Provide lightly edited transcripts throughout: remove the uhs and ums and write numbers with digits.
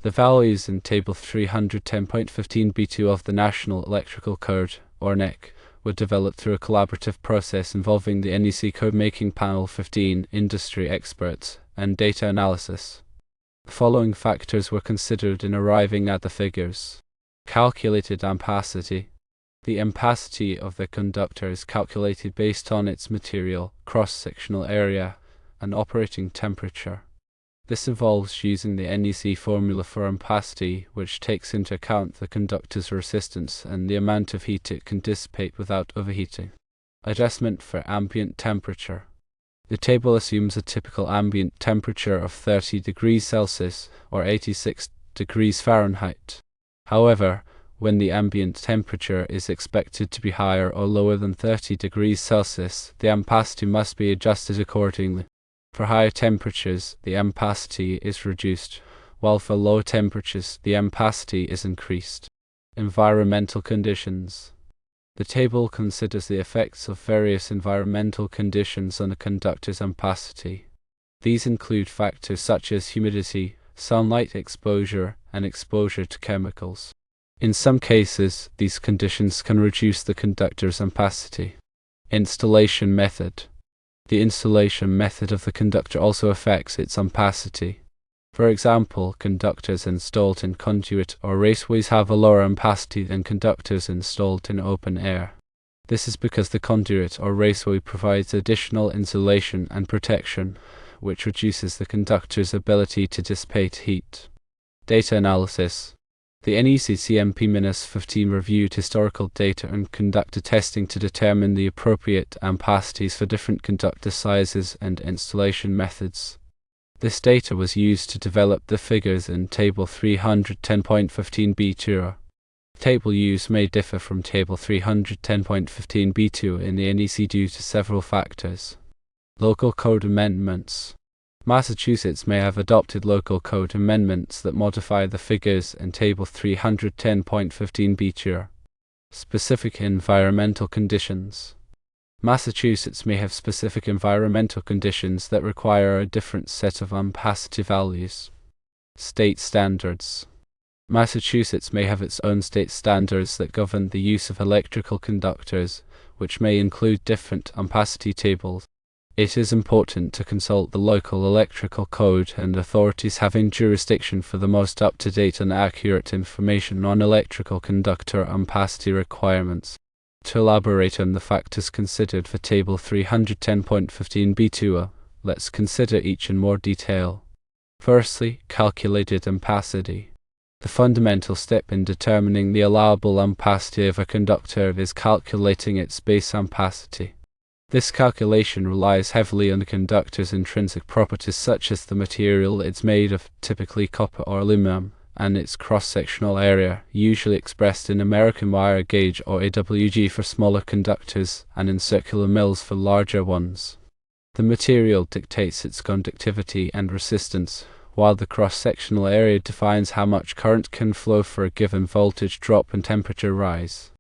The values in Table 310.15b2 of the National Electrical Code, or NEC, were developed through a collaborative process involving the NEC Codemaking Panel 15 industry experts and data analysis. The following factors were considered in arriving at the figures. Calculated ampacity. The ampacity of the conductor is calculated based on its material, cross-sectional area, and operating temperature. This involves using the NEC formula for ampacity, which takes into account the conductor's resistance and the amount of heat it can dissipate without overheating. Adjustment for ambient temperature. The table assumes a typical ambient temperature of 30 degrees Celsius or 86 degrees Fahrenheit. However, when the ambient temperature is expected to be higher or lower than 30 degrees Celsius, the ampacity must be adjusted accordingly. For higher temperatures, the ampacity is reduced, while for lower temperatures, the ampacity is increased. Environmental conditions. The table considers the effects of various environmental conditions on a conductor's ampacity. These include factors such as humidity, sunlight exposure, and exposure to chemicals. In some cases, these conditions can reduce the conductor's ampacity. Installation method. The installation method of the conductor also affects its ampacity. For example, conductors installed in conduit or raceways have a lower ampacity than conductors installed in open air. This is because the conduit or raceway provides additional insulation and protection, which reduces the conductor's ability to dissipate heat. Data analysis. The NEC CMP-15 reviewed historical data and conductor testing to determine the appropriate ampacities for different conductor sizes and installation methods. This data was used to develop the figures in Table 310.15b2. The table used may differ from Table 310.15b2 in the NEC due to several factors. Local code amendments. Massachusetts may have adopted local code amendments that modify the figures in Table 310.15b2. Specific environmental conditions. Massachusetts may have specific environmental conditions that require a different set of ampacity values. State standards. Massachusetts may have its own state standards that govern the use of electrical conductors, which may include different ampacity tables. It is important to consult the local electrical code and authorities having jurisdiction for the most up-to-date and accurate information on electrical conductor ampacity requirements. To elaborate on the factors considered for Table 310.15b2, let's consider each in more detail. Firstly, calculated ampacity. The fundamental step in determining the allowable ampacity of a conductor is calculating its base ampacity. This calculation relies heavily on the conductor's intrinsic properties such as the material it's made of, typically copper or aluminum, and its cross-sectional area, usually expressed in American wire gauge or AWG for smaller conductors and in circular mils for larger ones. The material dictates its conductivity and resistance, while the cross-sectional area defines how much current can flow for a given voltage drop and temperature rise.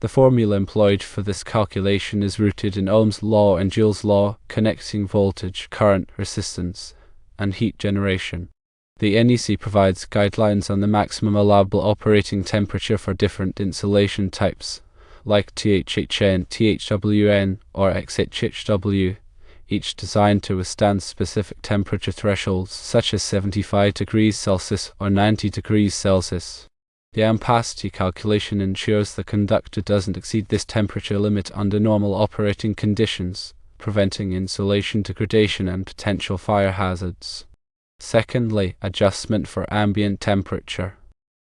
The formula employed for this calculation is rooted in Ohm's law and Joule's law, connecting voltage, current, resistance, and heat generation. The NEC provides guidelines on the maximum allowable operating temperature for different insulation types, like THHN, THWN, or XHHW, each designed to withstand specific temperature thresholds such as 75 degrees Celsius or 90 degrees Celsius. The ampacity calculation ensures the conductor doesn't exceed this temperature limit under normal operating conditions, preventing insulation degradation and potential fire hazards. Secondly, adjustment for ambient temperature.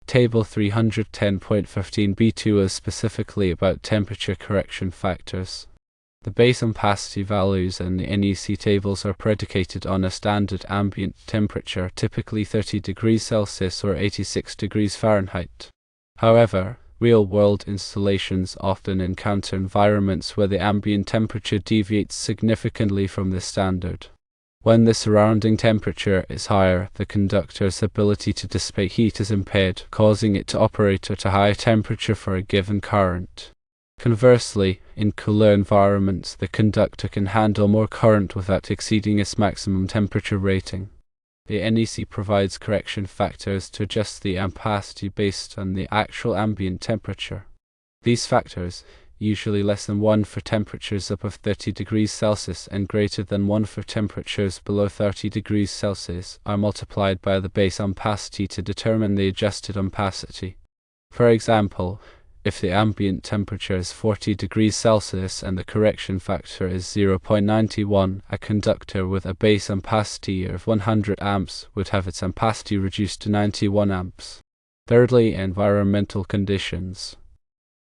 Table 310.15b2 is specifically about temperature correction factors. The base ampacity values in the NEC tables are predicated on a standard ambient temperature, typically 30 degrees Celsius or 86 degrees Fahrenheit. However, real-world installations often encounter environments where the ambient temperature deviates significantly from this standard. When the surrounding temperature is higher, the conductor's ability to dissipate heat is impaired, causing it to operate at a higher temperature for a given current. Conversely, in cooler environments, the conductor can handle more current without exceeding its maximum temperature rating. The NEC provides correction factors to adjust the ampacity based on the actual ambient temperature. These factors, usually less than 1 for temperatures above 30 degrees Celsius and greater than 1 for temperatures below 30 degrees Celsius, are multiplied by the base ampacity to determine the adjusted ampacity. For example, if the ambient temperature is 40 degrees Celsius and the correction factor is 0.91, a conductor with a base ampacity of 100 amps would have its ampacity reduced to 91 amps. Thirdly, environmental conditions.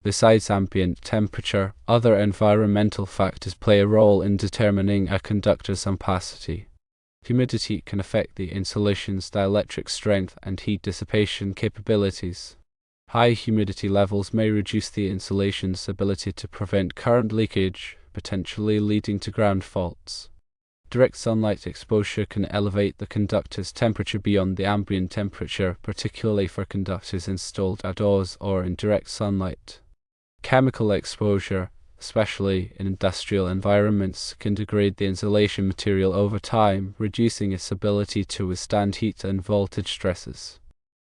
Besides ambient temperature, other environmental factors play a role in determining a conductor's ampacity. Humidity can affect the insulation's dielectric strength and heat dissipation capabilities. High humidity levels may reduce the insulation's ability to prevent current leakage, potentially leading to ground faults. Direct sunlight exposure can elevate the conductor's temperature beyond the ambient temperature, particularly for conductors installed outdoors or in direct sunlight. Chemical exposure, especially in industrial environments, can degrade the insulation material over time, reducing its ability to withstand heat and voltage stresses.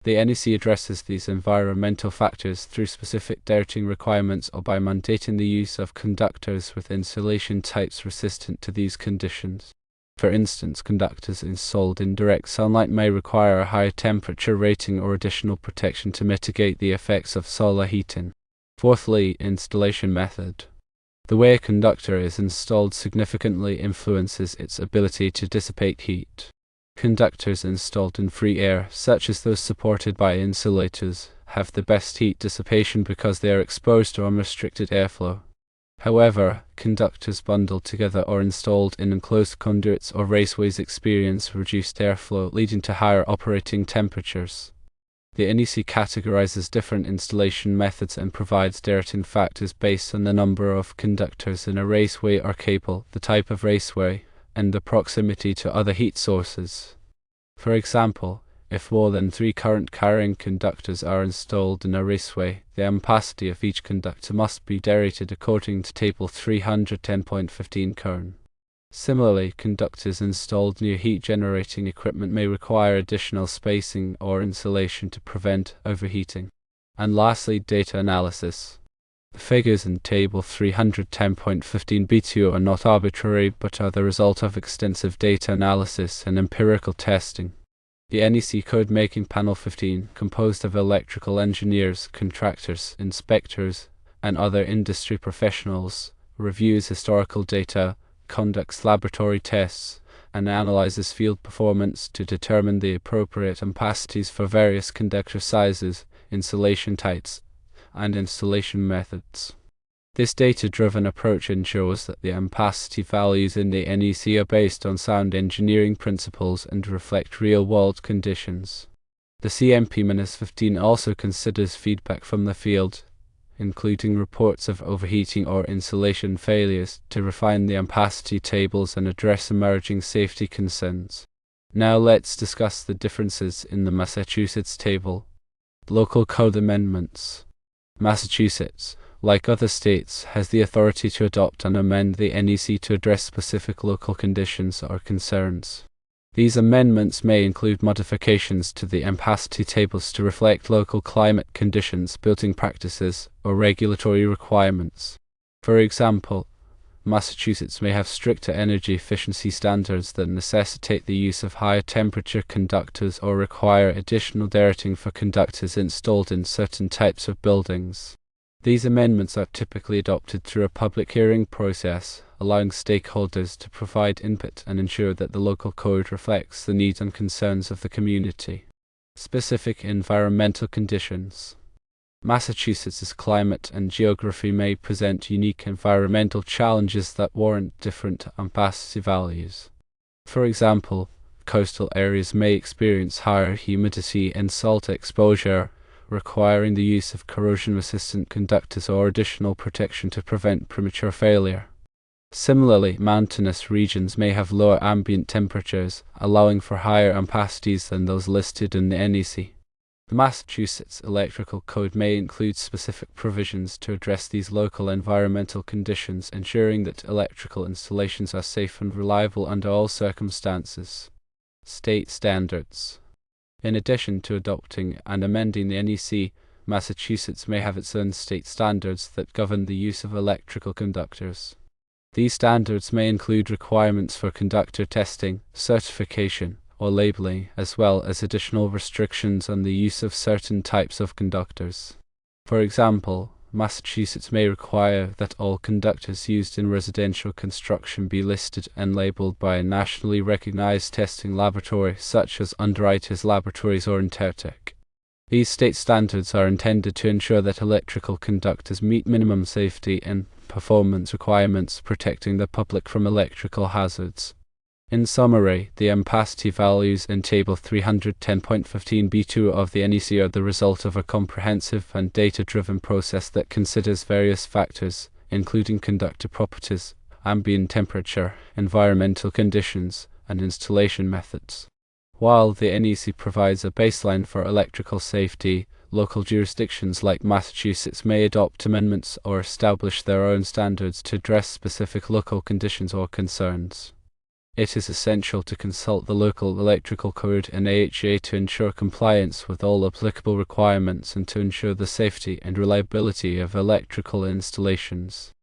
The NEC addresses these environmental factors through specific dirting requirements or by mandating the use of conductors with insulation types resistant to these conditions. For instance, conductors installed in direct sunlight may require a higher temperature rating or additional protection to mitigate the effects of solar heating. Fourthly, installation method. The way a conductor is installed significantly influences its ability to dissipate heat. Conductors installed in free air, such as those supported by insulators, have the best heat dissipation because they are exposed to unrestricted airflow. However, conductors bundled together or installed in enclosed conduits or raceways experience reduced airflow, leading to higher operating temperatures. The NEC categorizes different installation methods and provides dirting factors based on the number of conductors in a raceway or cable, the type of raceway, and the proximity to other heat sources. For example, if more than 3 current-carrying conductors are installed in a raceway, the ampacity of each conductor must be derated according to Table 310.15 Kern. Similarly, conductors installed near heat-generating equipment may require additional spacing or insulation to prevent overheating. And lastly, data analysis. The figures in Table 310.15b2 are not arbitrary but are the result of extensive data analysis and empirical testing. The NEC Code-Making Panel 15, composed of electrical engineers, contractors, inspectors, and other industry professionals, reviews historical data, conducts laboratory tests, and analyzes field performance to determine the appropriate ampacities for various conductor sizes, insulation types, and installation methods. This data-driven approach ensures that the ampacity values in the NEC are based on sound engineering principles and reflect real-world conditions. The CMP-15 also considers feedback from the field, including reports of overheating or insulation failures, to refine the ampacity tables and address emerging safety concerns. Now let's discuss the differences in the Massachusetts table. Local Code Amendments. Massachusetts, like other states, has the authority to adopt and amend the NEC to address specific local conditions or concerns. These amendments may include modifications to the ampacity tables to reflect local climate conditions, building practices, or regulatory requirements. For example, Massachusetts may have stricter energy efficiency standards that necessitate the use of higher temperature conductors or require additional derating for conductors installed in certain types of buildings. These amendments are typically adopted through a public hearing process, allowing stakeholders to provide input and ensure that the local code reflects the needs and concerns of the community. Specific environmental conditions. Massachusetts' climate and geography may present unique environmental challenges that warrant different ampacity values. For example, coastal areas may experience higher humidity and salt exposure, requiring the use of corrosion-resistant conductors or additional protection to prevent premature failure. Similarly, mountainous regions may have lower ambient temperatures, allowing for higher ampacities than those listed in the NEC. The Massachusetts Electrical Code may include specific provisions to address these local environmental conditions, ensuring that electrical installations are safe and reliable under all circumstances. State standards. In addition to adopting and amending the NEC, Massachusetts may have its own state standards that govern the use of electrical conductors. These standards may include requirements for conductor testing, certification, or labeling, as well as additional restrictions on the use of certain types of conductors. For example, Massachusetts may require that all conductors used in residential construction be listed and labeled by a nationally recognized testing laboratory such as Underwriters Laboratories or Intertech. These state standards are intended to ensure that electrical conductors meet minimum safety and performance requirements, protecting the public from electrical hazards. In summary, the ampacity values in Table 310.15b2 of the NEC are the result of a comprehensive and data-driven process that considers various factors, including conductor properties, ambient temperature, environmental conditions, and installation methods. While the NEC provides a baseline for electrical safety, local jurisdictions like Massachusetts may adopt amendments or establish their own standards to address specific local conditions or concerns. It is essential to consult the local electrical code and AHA to ensure compliance with all applicable requirements and to ensure the safety and reliability of electrical installations.